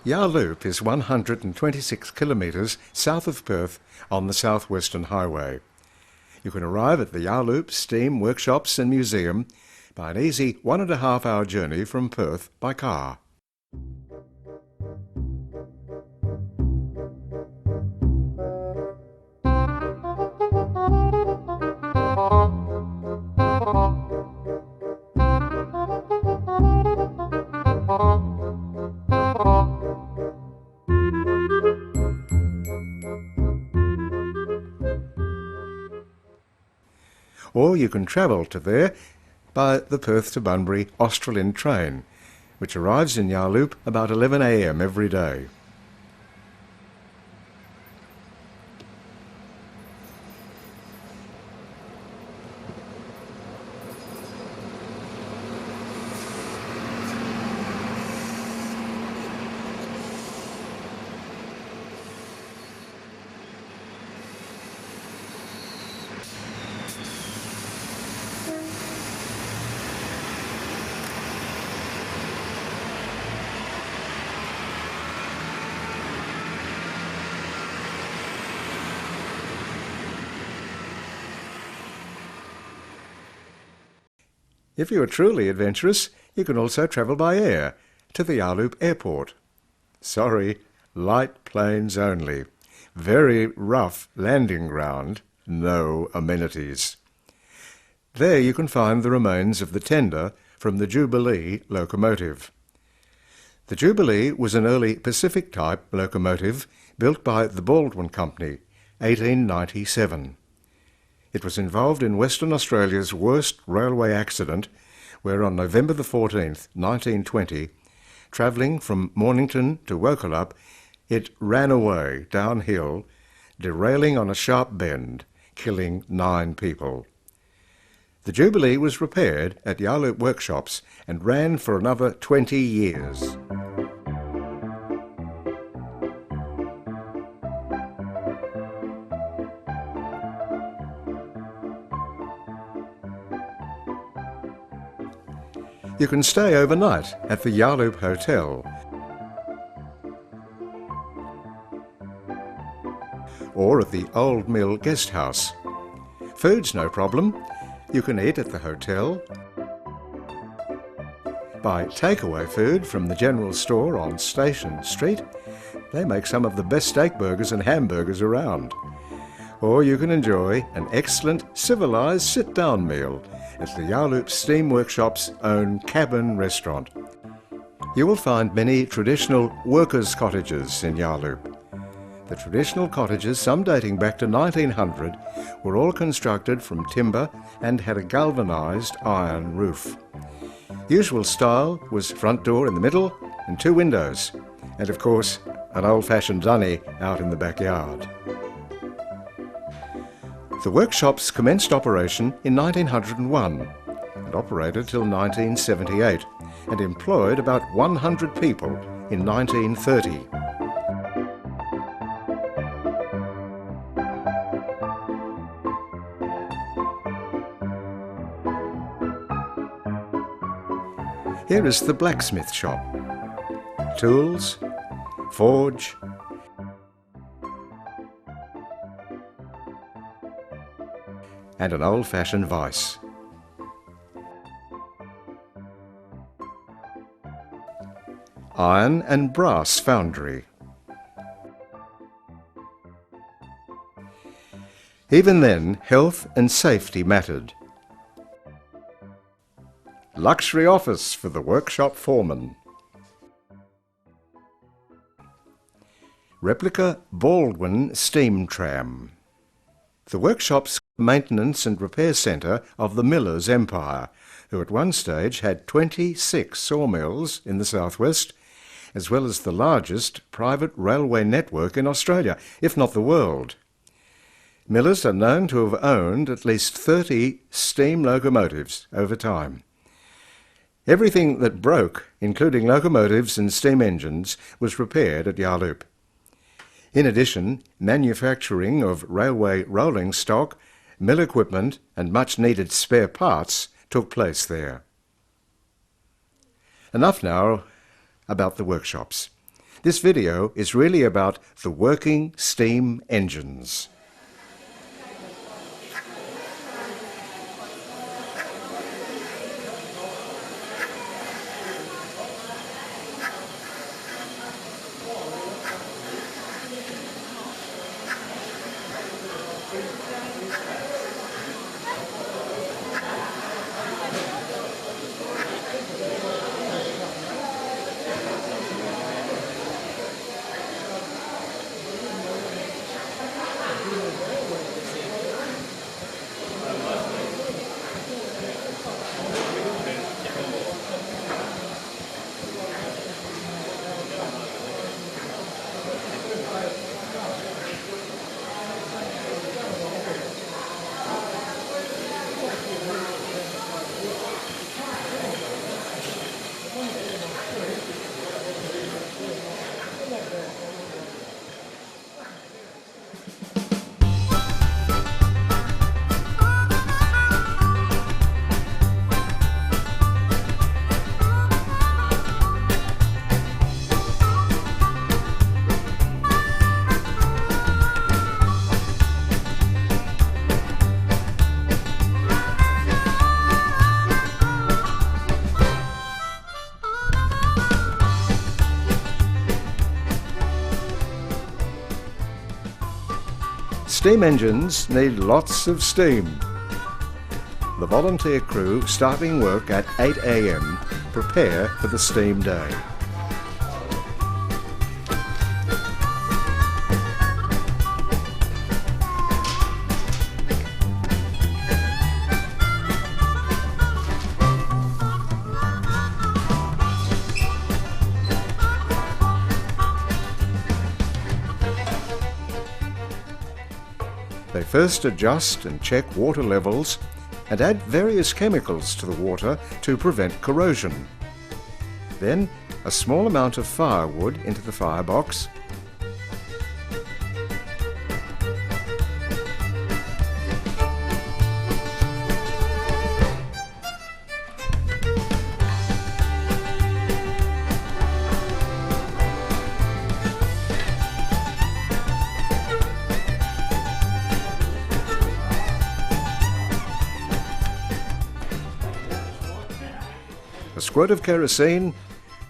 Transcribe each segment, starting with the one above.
Yarloop is 126 kilometres south of Perth on the South Western Highway. You can arrive at the Yarloop Steam Workshops and Museum by an easy 1.5 hour journey from Perth by car. Or you can travel to there by the Perth to Bunbury Australind train, which arrives in Yarloop about 11 a.m. every day. If you are truly adventurous, you can also travel by air to the Yarloop Airport. Sorry, light planes only. Very rough landing ground, no amenities. There you can find the remains of the tender from the Jubilee locomotive. The Jubilee was an early Pacific-type locomotive built by the Baldwin Company, 1897. It was involved in Western Australia's worst railway accident, where on November the 14th, 1920, travelling from Mornington to Wokalup, it ran away downhill, derailing on a sharp bend, killing 9 people. The Jubilee was repaired at Yarloop Workshops and ran for another 20 years. You can stay overnight at the Yarloop Hotel or at the Old Mill Guest House. Food's no problem. You can eat at the hotel, buy takeaway food from the general store on Station Street. They make some of the best steak burgers and hamburgers around. Or you can enjoy an excellent civilised sit-down meal at the Yarloop Steam Workshop's own cabin restaurant. You will find many traditional workers' cottages in Yarloop. The traditional cottages, some dating back to 1900, were all constructed from timber and had a galvanised iron roof. Usual style was front door in the middle and 2 windows, and of course an old-fashioned dunny out in the backyard. The workshops commenced operation in 1901 and operated till 1978 and employed about 100 people in 1930. Here is the blacksmith shop. Tools, forge, and an old-fashioned vice. Iron and brass foundry. Even then, health and safety mattered. Luxury office for the workshop foreman. Replica Baldwin steam tram. The workshop's maintenance and repair centre of the Millers' Empire, who at one stage had 26 sawmills in the southwest, as well as the largest private railway network in Australia, if not the world. Millers are known to have owned at least 30 steam locomotives over time. Everything that broke, including locomotives and steam engines, was repaired at Yarloop. In addition, manufacturing of railway rolling stock, mill equipment and much-needed spare parts took place there. Enough now about the workshops. This video is really about the working steam engines. Steam engines need lots of steam. The volunteer crew, starting work at 8 a.m, prepare for the steam day. They first adjust and check water levels and add various chemicals to the water to prevent corrosion. Then a small amount of firewood into the firebox, a squirt of kerosene,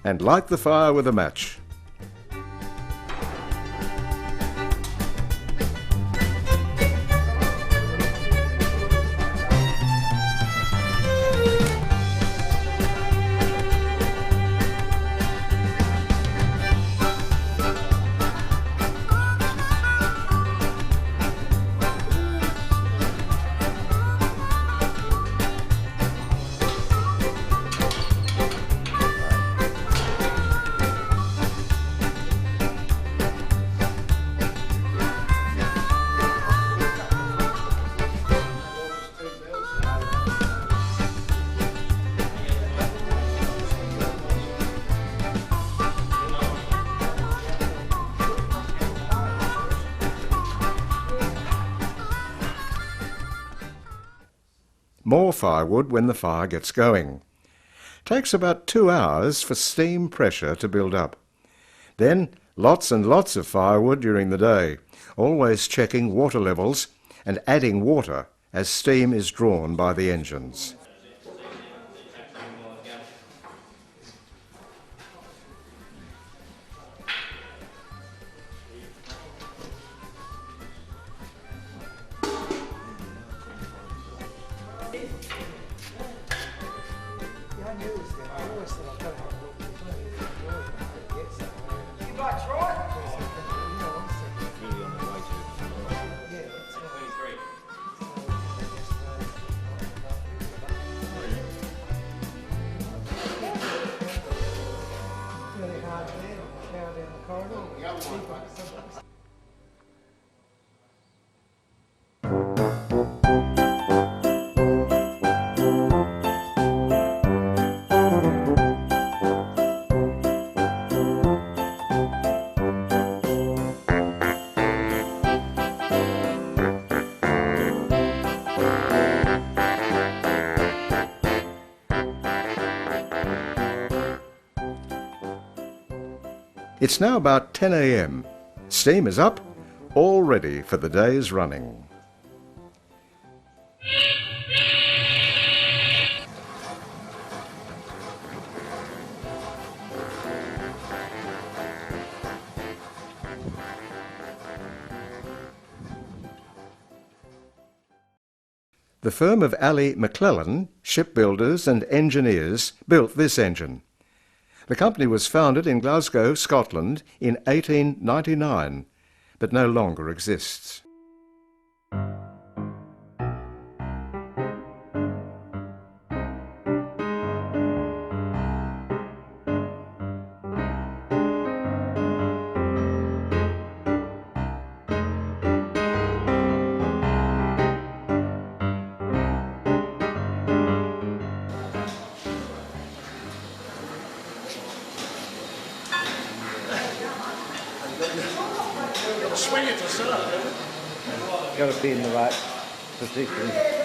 and light the fire with a match. More firewood when the fire gets going. Takes about 2 hours for steam pressure to build up. Then lots and lots of firewood during the day, always checking water levels and adding water as steam is drawn by the engines. It's now about 10 a.m. Steam is up, all ready for the day's running. The firm of Alley McClellan, shipbuilders and engineers, built this engine. The company was founded in Glasgow, Scotland in 1899, but no longer exists. Swing it to start. Got to be in the right position. Yeah.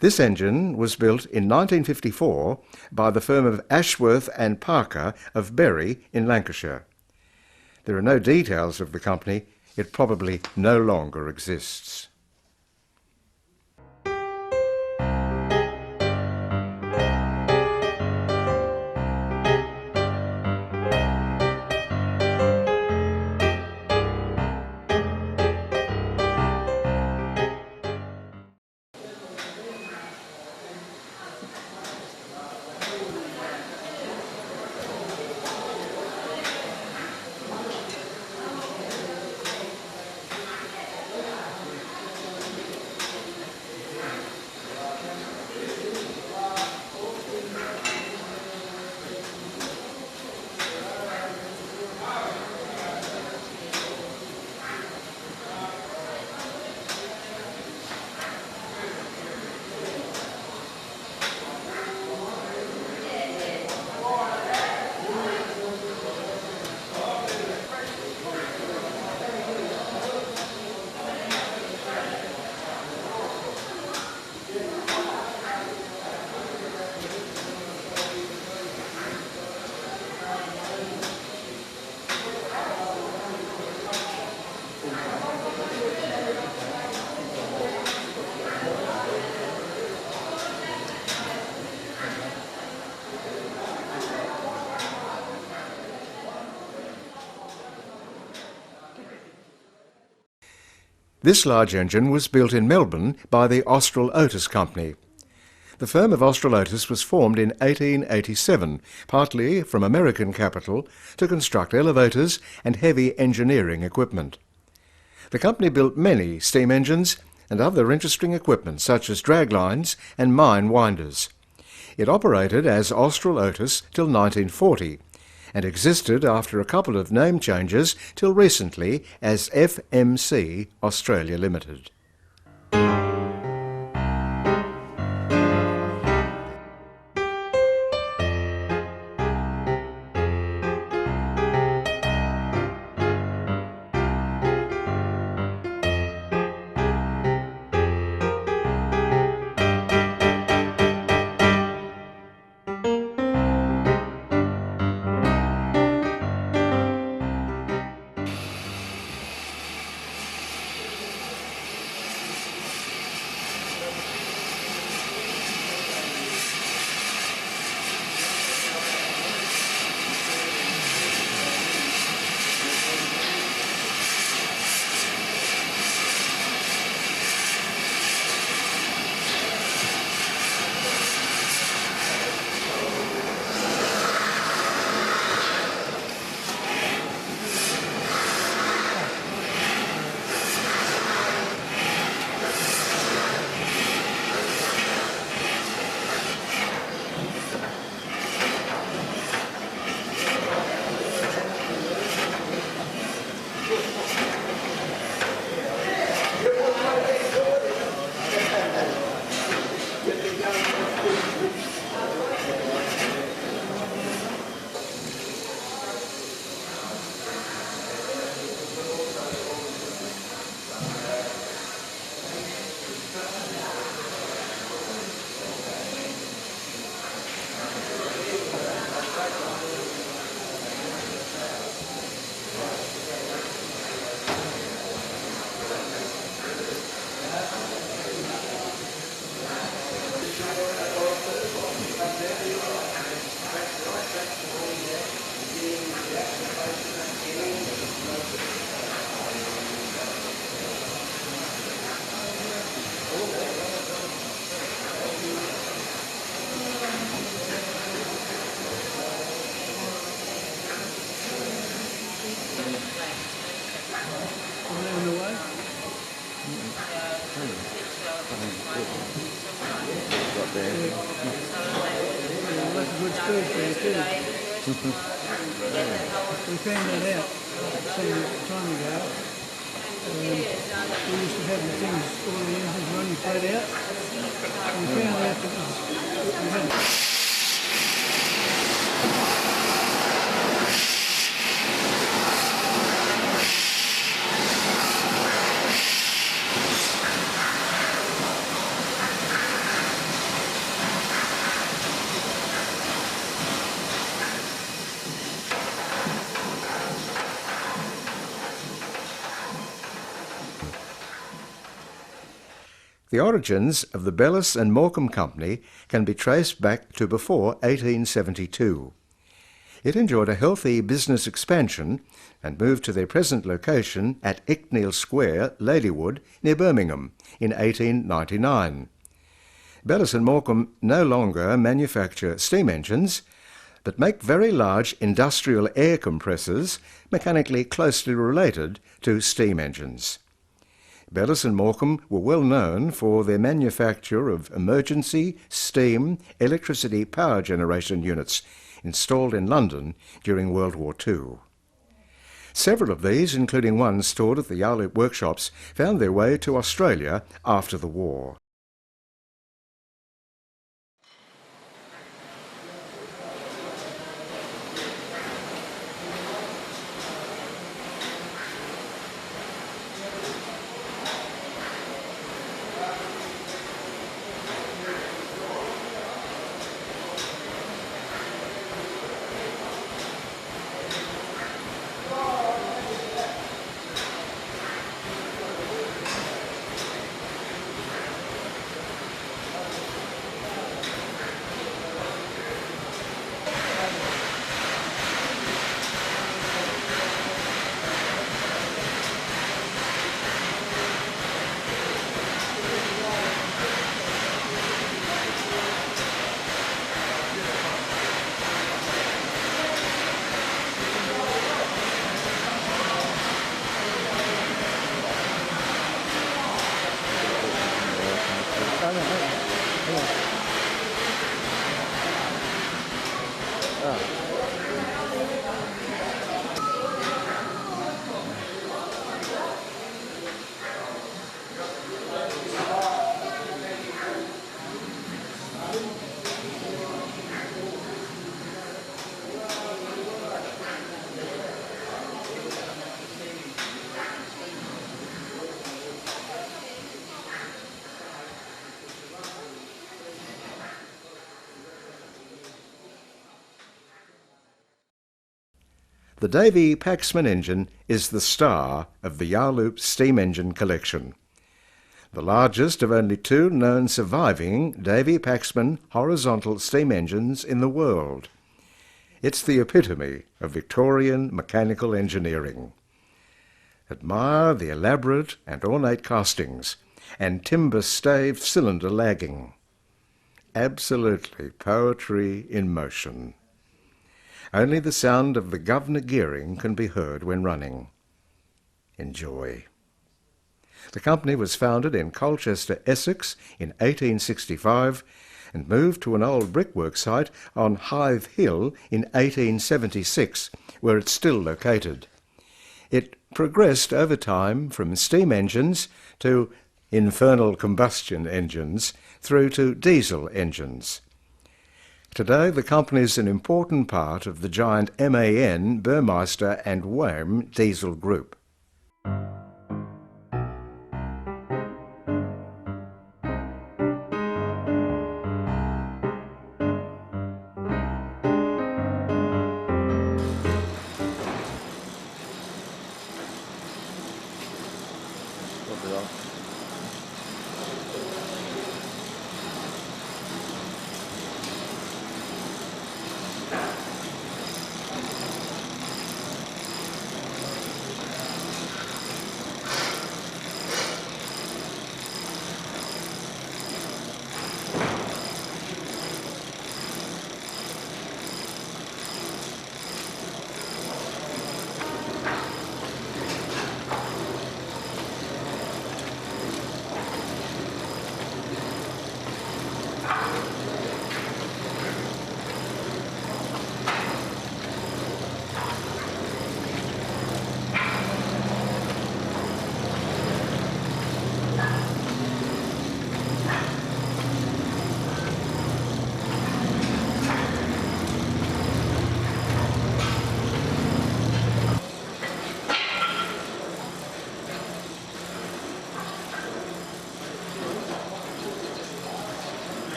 This engine was built in 1954 by the firm of Ashworth and Parker of Bury in Lancashire. There are no details of the company. It probably no longer exists. This large engine was built in Melbourne by the Austral Otis Company. The firm of Austral Otis was formed in 1887, partly from American capital, to construct elevators and heavy engineering equipment. The company built many steam engines and other interesting equipment such as draglines and mine winders. It operated as Austral Otis till 1940 and existed after a couple of name changes till recently as FMC Australia Limited. Got there. Well, that's a good school for you too. We found that out some time ago. We used to have the things, all the engines running flat out. And we found out that we had The origins of the Bellis and Morecambe Company can be traced back to before 1872. It enjoyed a healthy business expansion and moved to their present location at Icknield Square, Ladywood, near Birmingham, in 1899. Bellis and Morecambe no longer manufacture steam engines, but make very large industrial air compressors mechanically closely related to steam engines. Bellis and Morecambe were well known for their manufacture of emergency, steam, electricity power generation units installed in London during World War II. Several of these, including one stored at the Yarloop workshops, found their way to Australia after the war. The Davy Paxman engine is the star of the Yarloop steam engine collection. The largest of only two known surviving Davy Paxman horizontal steam engines in the world. It's the epitome of Victorian mechanical engineering. Admire the elaborate and ornate castings and timber-staved cylinder lagging. Absolutely poetry in motion. Only the sound of the governor gearing can be heard when running. Enjoy. The company was founded in Colchester, Essex in 1865 and moved to an old brickwork site on Hythe Hill in 1876, where it's still located. It progressed over time from steam engines to infernal combustion engines through to diesel engines. Today, the company is an important part of the giant MAN, Burmeister and Wham diesel group.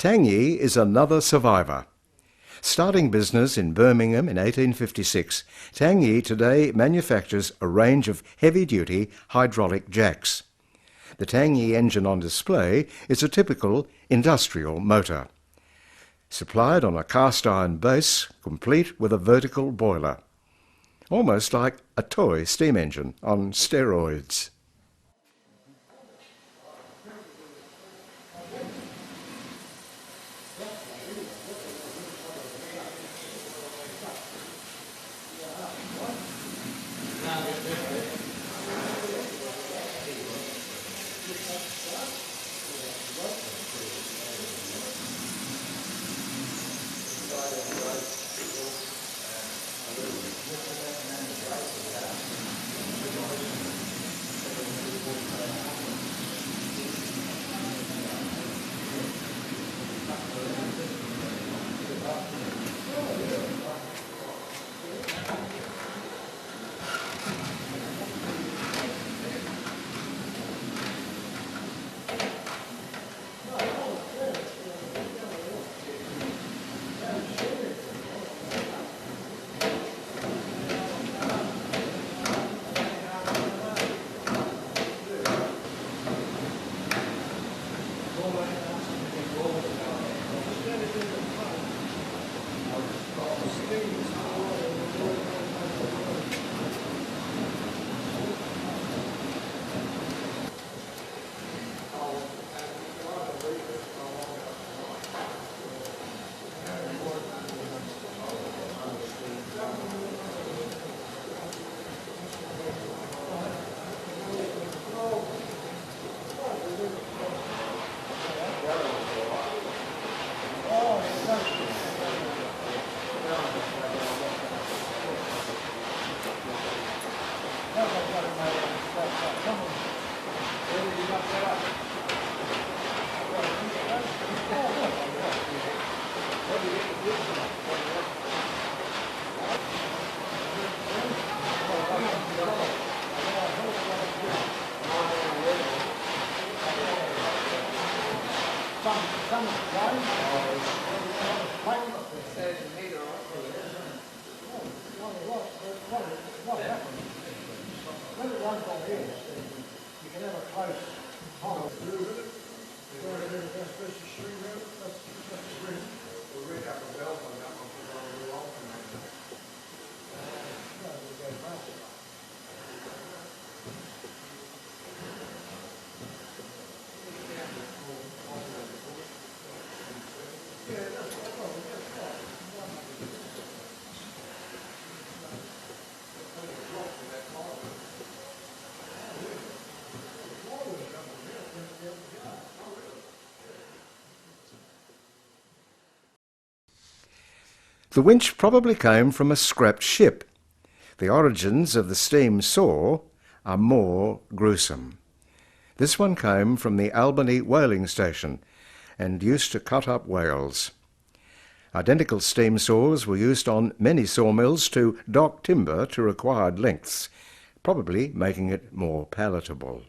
Tangy is another survivor. Starting business in Birmingham in 1856, Tangy today manufactures a range of heavy-duty hydraulic jacks. The Tangy engine on display is a typical industrial motor, supplied on a cast-iron base, complete with a vertical boiler. Almost like a toy steam engine on steroids. The winch probably came from a scrapped ship. The origins of the steam saw are more gruesome. This one came from the Albany whaling station and used to cut up whales. Identical steam saws were used on many sawmills to dock timber to required lengths, probably making it more palatable.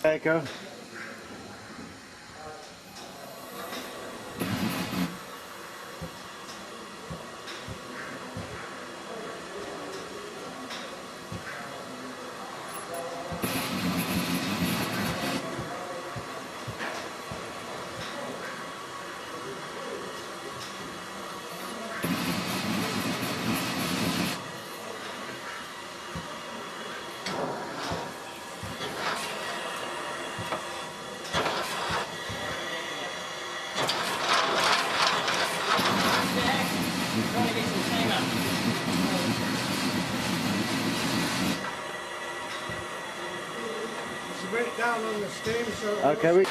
There you go. Went down on the steam, so Okay, we...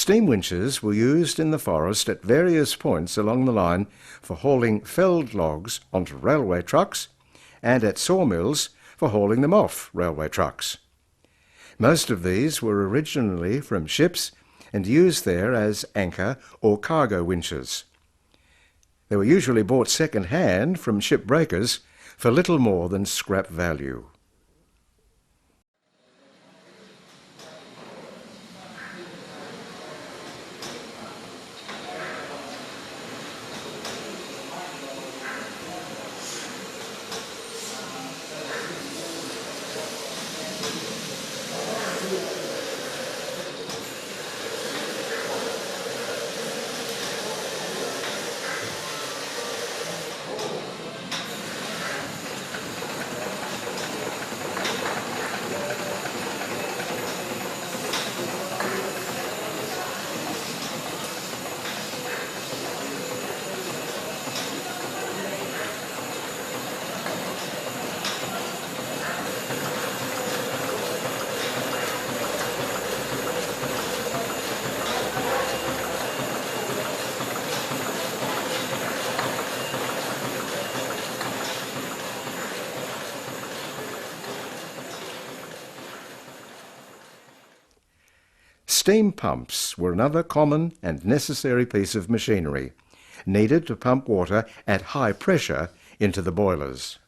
Steam winches were used in the forest at various points along the line for hauling felled logs onto railway trucks and at sawmills for hauling them off railway trucks. Most of these were originally from ships and used there as anchor or cargo winches. They were usually bought second-hand from ship breakers for little more than scrap value. Steam pumps were another common and necessary piece of machinery, needed to pump water at high pressure into the boilers.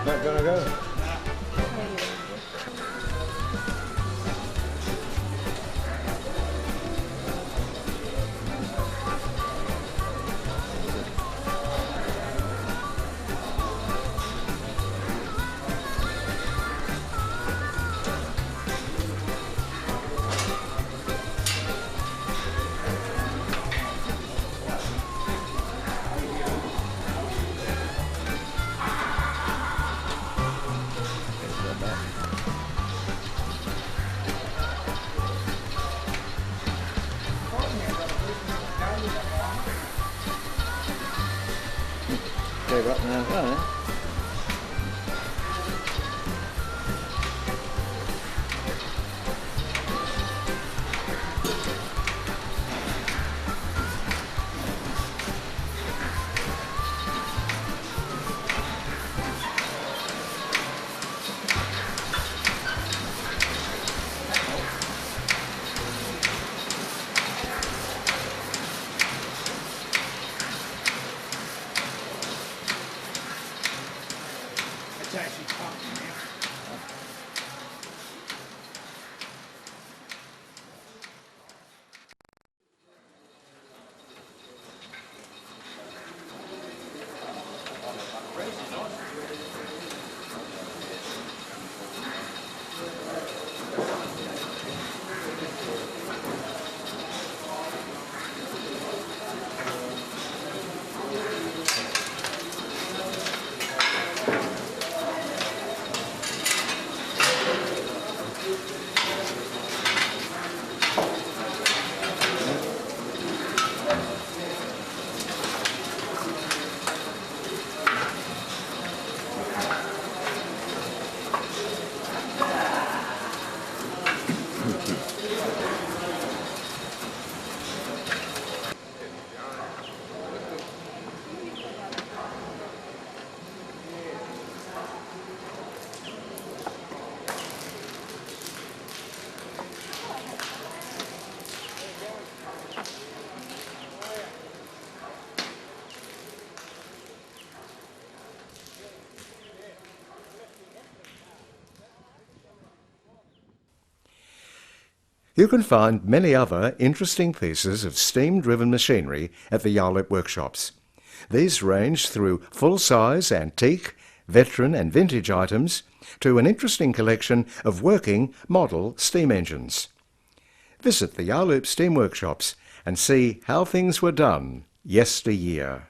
Not gonna go? They're up now, right? It's actually pumping now. You can find many other interesting pieces of steam-driven machinery at the Yarloop workshops. These range through full-size antique, veteran and vintage items to an interesting collection of working model steam engines. Visit the Yarloop Steam Workshops and see how things were done yesteryear.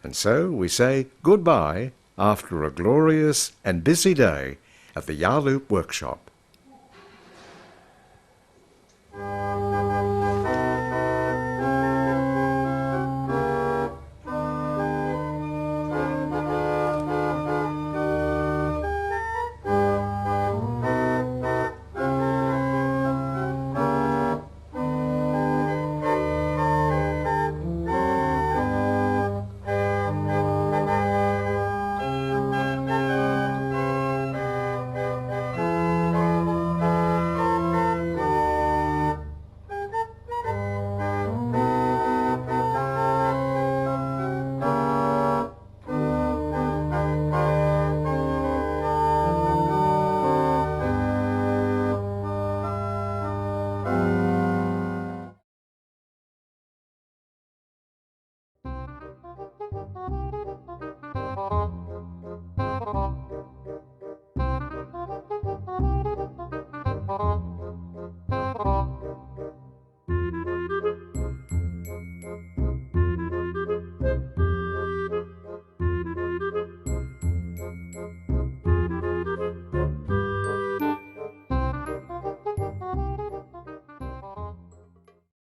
And so we say goodbye after a glorious and busy day at the Yarloop Workshop.